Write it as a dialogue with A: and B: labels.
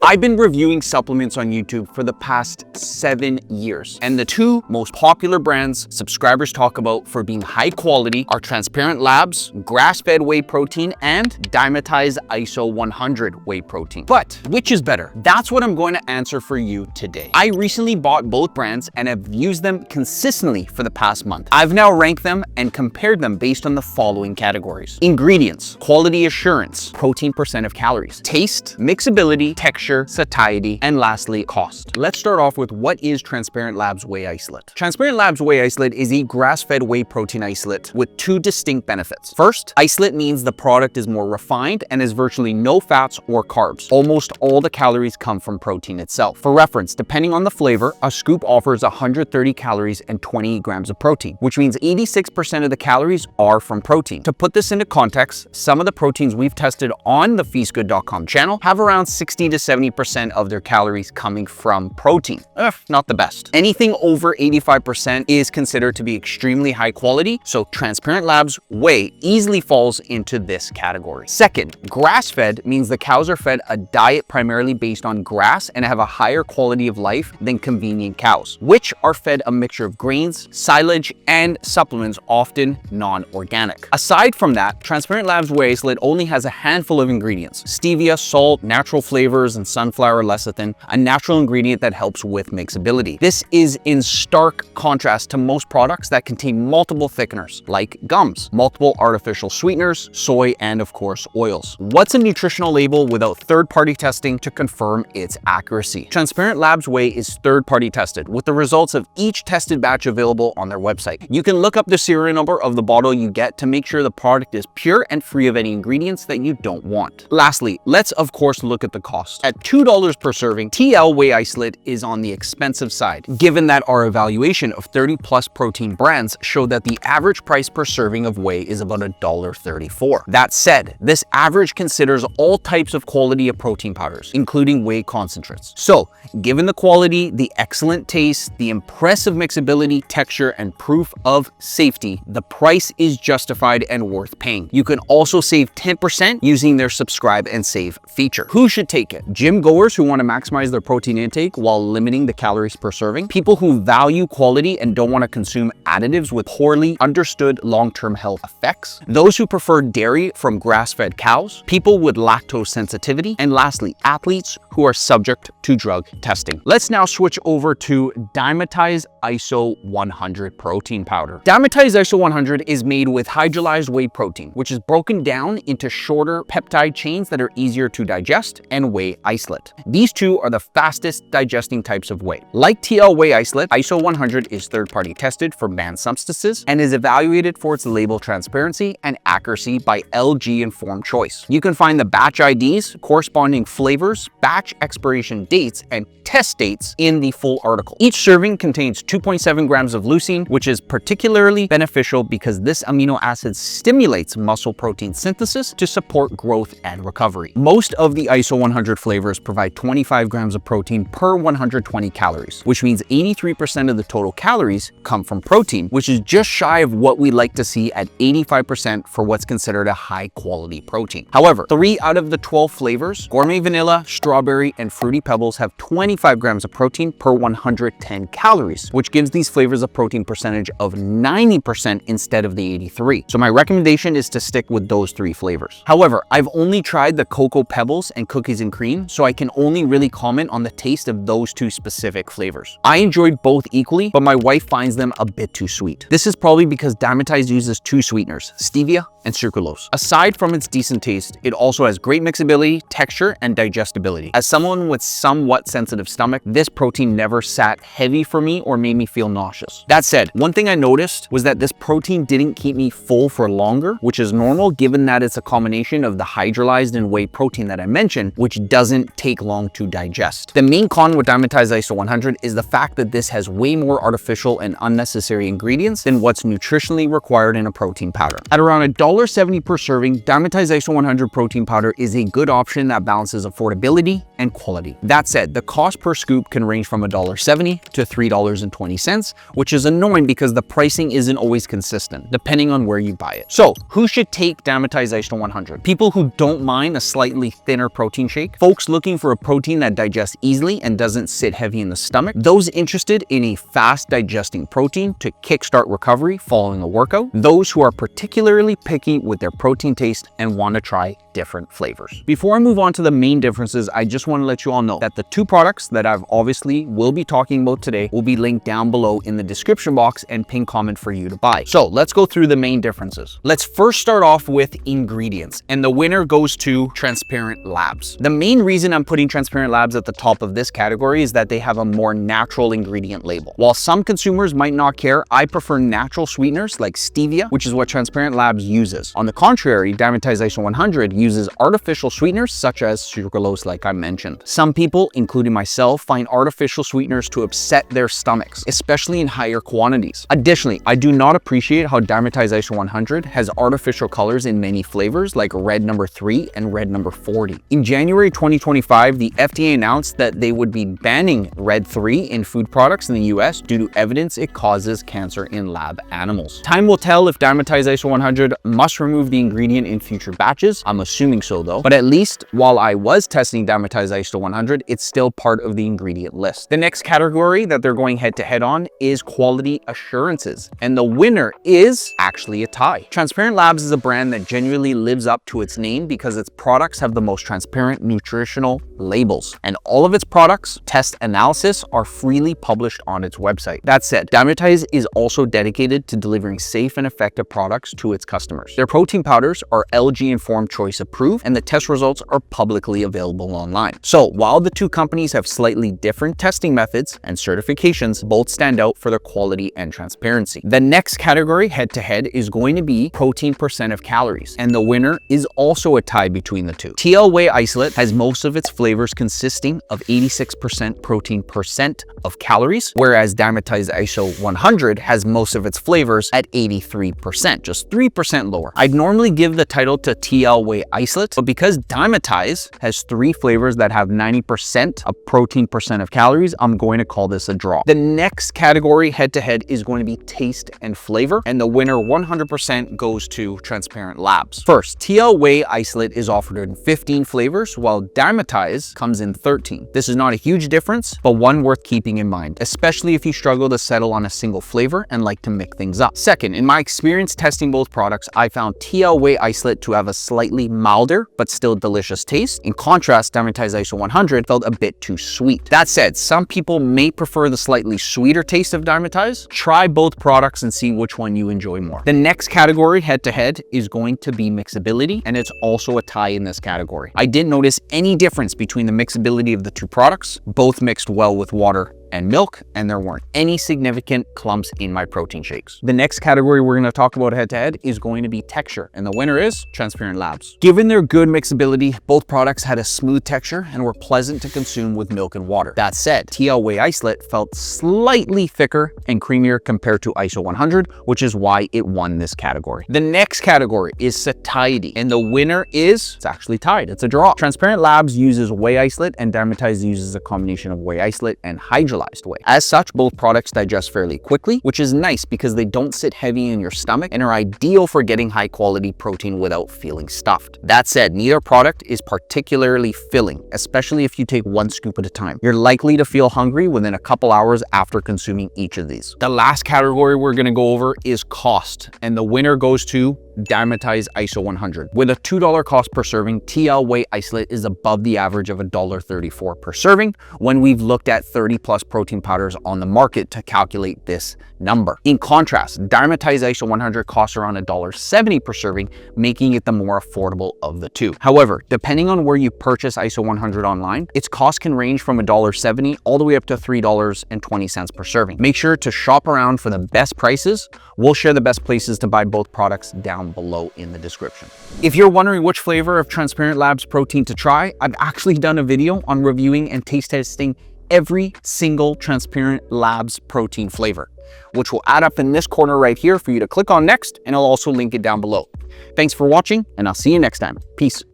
A: I've been reviewing supplements on YouTube for the past 7 years, and the two most popular brands subscribers talk about for being high quality are Transparent Labs, grass-fed whey protein, and Dymatize ISO 100 whey protein. But which is better? That's what I'm going to answer for you today. I recently bought both brands and have used them consistently for the past month. I've now ranked them and compared them based on the following categories: ingredients, quality assurance, protein percent of calories, taste, mixability, texture, satiety, and lastly, cost. Let's start off with what is Transparent Labs whey isolate. Transparent Labs whey isolate is a grass-fed whey protein isolate with two distinct benefits. First, isolate means the product is more refined and has virtually no fats or carbs. Almost all the calories come from protein itself. For reference, depending on the flavor, a scoop offers 130 calories and 28 grams of protein, which means 86% of the calories are from protein. To put this into context, some of the proteins we've tested on the 𝗍𝗶𝗄𝗏 channel have around 60 to 70% of their calories coming from protein. Not the best. Anything over 85% is considered to be extremely high quality, so Transparent Labs whey easily falls into this category. Second, grass-fed means the cows are fed a diet primarily based on grass and have a higher quality of life than convenient cows, which are fed a mixture of grains, silage, and supplements, often non-organic. Aside from that, Transparent Labs whey isolate only has a handful of ingredients: stevia, salt, natural flavors, and sunflower lecithin, a natural ingredient that helps with mixability. This is in stark contrast to most products that contain multiple thickeners like gums, multiple artificial sweeteners, soy, and of course oils. What's a nutritional label without third-party testing to confirm its accuracy? Transparent Labs whey is third-party tested with the results of each tested batch available on their website. You can look up the serial number of the bottle you get to make sure the product is pure and free of any ingredients that you don't want. Lastly, let's of course look at the cost. At $2 per serving, TL whey isolate is on the expensive side, given that our evaluation of 30+ protein brands showed that the average price per serving of whey is about $1.34. That said, this average considers all types of quality of protein powders, including whey concentrates. So, given the quality, the excellent taste, the impressive mixability, texture, and proof of safety, the price is justified and worth paying. You can also save 10% using their subscribe and save feature. Who should take it? Gym goers who want to maximize their protein intake while limiting the calories per serving, people who value quality and don't want to consume additives with poorly understood long-term health effects, those who prefer dairy from grass-fed cows, people with lactose sensitivity, and lastly, athletes who are subject to drug testing. Let's now switch over to Dymatize ISO 100 protein powder. Dymatize ISO 100 is made with hydrolyzed whey protein, which is broken down into shorter peptide chains that are easier to digest, and whey isolate. These two are the fastest digesting types of whey. Like TL whey isolate, ISO 100 is third-party tested for banned substances and is evaluated for its label transparency and accuracy by LG Informed Choice. You can find the batch IDs, corresponding flavors, batch expiration dates, and test dates in the full article. Each serving contains 2.7 grams of leucine, which is particularly beneficial because this amino acid stimulates muscle protein synthesis to support growth and recovery. Most of the ISO 100 flavors provide 25 grams of protein per 120 calories, which means 83% of the total calories come from protein, which is just shy of what we like to see at 85% for what's considered a high quality protein. However, 3 out of the 12 flavors, gourmet vanilla, strawberry, and fruity pebbles, have 25 grams of protein per 110 calories, which gives these flavors a protein percentage of 90% instead of the 83. So my recommendation is to stick with those 3 flavors. However, I've only tried the cocoa pebbles and cookies and cream, so I can only really comment on the taste of those 2 specific flavors. I enjoyed both equally, but my wife finds them a bit too sweet. This is probably because Dymatize uses 2 sweeteners, stevia and sucralose. Aside from its decent taste, it also has great mixability, texture, and digestibility. As someone with somewhat sensitive stomach, this protein never sat heavy for me or made me feel nauseous. That said, one thing I noticed was that this protein didn't keep me full for longer, which is normal given that it's a combination of the hydrolyzed and whey protein that I mentioned, which doesn't take long to digest. The main con with Dymatize ISO 100 is the fact that this has way more artificial and unnecessary ingredients than what's nutritionally required in a protein powder. At around $1.70 per serving, Dymatize ISO 100 protein powder is a good option that balances affordability and quality. That said, the cost per scoop can range from $1.70 to $3.20, which is annoying because the pricing isn't always consistent, depending on where you buy it. So, who should take Dymatize ISO 100? People who don't mind a slightly thinner protein shake, folks looking for a protein that digests easily and doesn't sit heavy in the stomach, those interested in a fast digesting protein to kickstart recovery following a workout, those who are particularly picky with their protein taste and want to try different flavors. Before I move on to the main differences, I just want to let you all know that the two products that I've obviously will be talking about today will be linked down below in the description box and pinned comment for you to buy. So let's go through the main differences. Let's first start off with ingredients, and the winner goes to Transparent Labs. The main reason I'm putting Transparent Labs at the top of this category is that they have a more natural ingredient label. While some consumers might not care, I prefer natural sweeteners like stevia, which is what Transparent Labs uses. On the contrary, Dymatize ISO 100 uses artificial sweeteners such as sucralose, like I mentioned. Some people, including myself, find artificial sweeteners to upset their stomachs, especially in higher quantities. Additionally, I do not appreciate how Dymatize ISO 100 has artificial colors in many flavors like red number 3 and red number 40. In January 2025, the FDA announced that they would be banning red 3 in food products in the US due to evidence it causes cancer in lab animals. Time will tell if Dymatize ISO 100 must remove the ingredient in future batches. I'm assuming so though, but at least while I was testing Dymatize ISO 100, it's still part of the ingredient list. The next category that they're going head to head on is quality assurances, and the winner is actually a tie. Transparent Labs is a brand that genuinely lives up to its name because its products have the most transparent nutritional labels, and all of its products test analysis are freely published on its website. That said, Dymatize is also dedicated to delivering safe and effective products to its customers. Their protein powders are LG Informed Choice approved, and the test results are publicly available online. So while the two companies have slightly different testing methods and certifications, both stand out for their quality and transparency. The next category head to head is going to be protein percent of calories, and the winner is also a tie between the two. 𝗪𝗚 has most of its flavors consisting of 86% protein percent of calories, whereas Dymatize ISO 100 has most of its flavors at 83%, just 3% lower. I'd normally give the title to 𝗪𝗚, but because Dymatize has 3 flavors that have 90% of protein percent of calories, I'm going to call this a draw. The next category head to head is going to be taste and flavor, and the winner 100% goes to Transparent Labs. First, 𝗪𝗚 is offered in 15 flavors, while Dymatize comes in 13. This is not a huge difference, but one worth keeping in mind, especially if you struggle to settle on a single flavor and like to mix things up. Second, in my experience testing both products, I found 𝗪𝗚 to have a slightly milder but still delicious taste. In contrast, Dymatize ISO 100 felt a bit too sweet. That said, some people may prefer the slightly sweeter taste of Dymatize. Try both products and see which one you enjoy more. The next category head to head is going to be mixability, and it's also a tie in this category. I didn't notice any difference between the mixability of the two products. Both mixed well with water and milk, and there weren't any significant clumps in my protein shakes. The next category we're going to talk about head to head is going to be texture, and the winner is Transparent Labs. Given their good mixability, both products had a smooth texture and were pleasant to consume with milk and water. That said, 𝗪𝗚 felt slightly thicker and creamier compared to ISO 100, which is why it won this category. The next category is Satiety, and the winner is, it's actually tied, it's a draw. Transparent Labs uses whey isolate, and Dymatize uses a combination of whey isolate and hydrolyzed whey. As such, both products digest fairly quickly, which is nice because they don't sit heavy in your stomach and are ideal for getting high quality protein without feeling stuffed. That said, neither product is particularly filling, especially if you take 1 scoop at a time. You're likely to feel hungry within a couple hours after consuming each of these. The last category we're going to go over is cost, and the winner goes to Dymatize ISO 100. With a $2 cost per serving, 𝗪𝗚 is above the average of $1.34 per serving when we've looked at 30+ protein powders on the market to calculate this number. In contrast, Dymatize ISO 100 costs around $1.70 per serving, making it the more affordable of the two. However, depending on where you purchase ISO 100 online, its cost can range from $1.70 all the way up to $3.20 per serving. Make sure to shop around for the best prices. We'll share the best places to buy both products down below in the description. If you're wondering which flavor of Transparent Labs protein to try, I've actually done a video on reviewing and taste testing every single Transparent Labs protein flavor. which will add up in this corner right here for you to click on next, and I'll also link it down below. Thanks for watching, and I'll see you next time. Peace.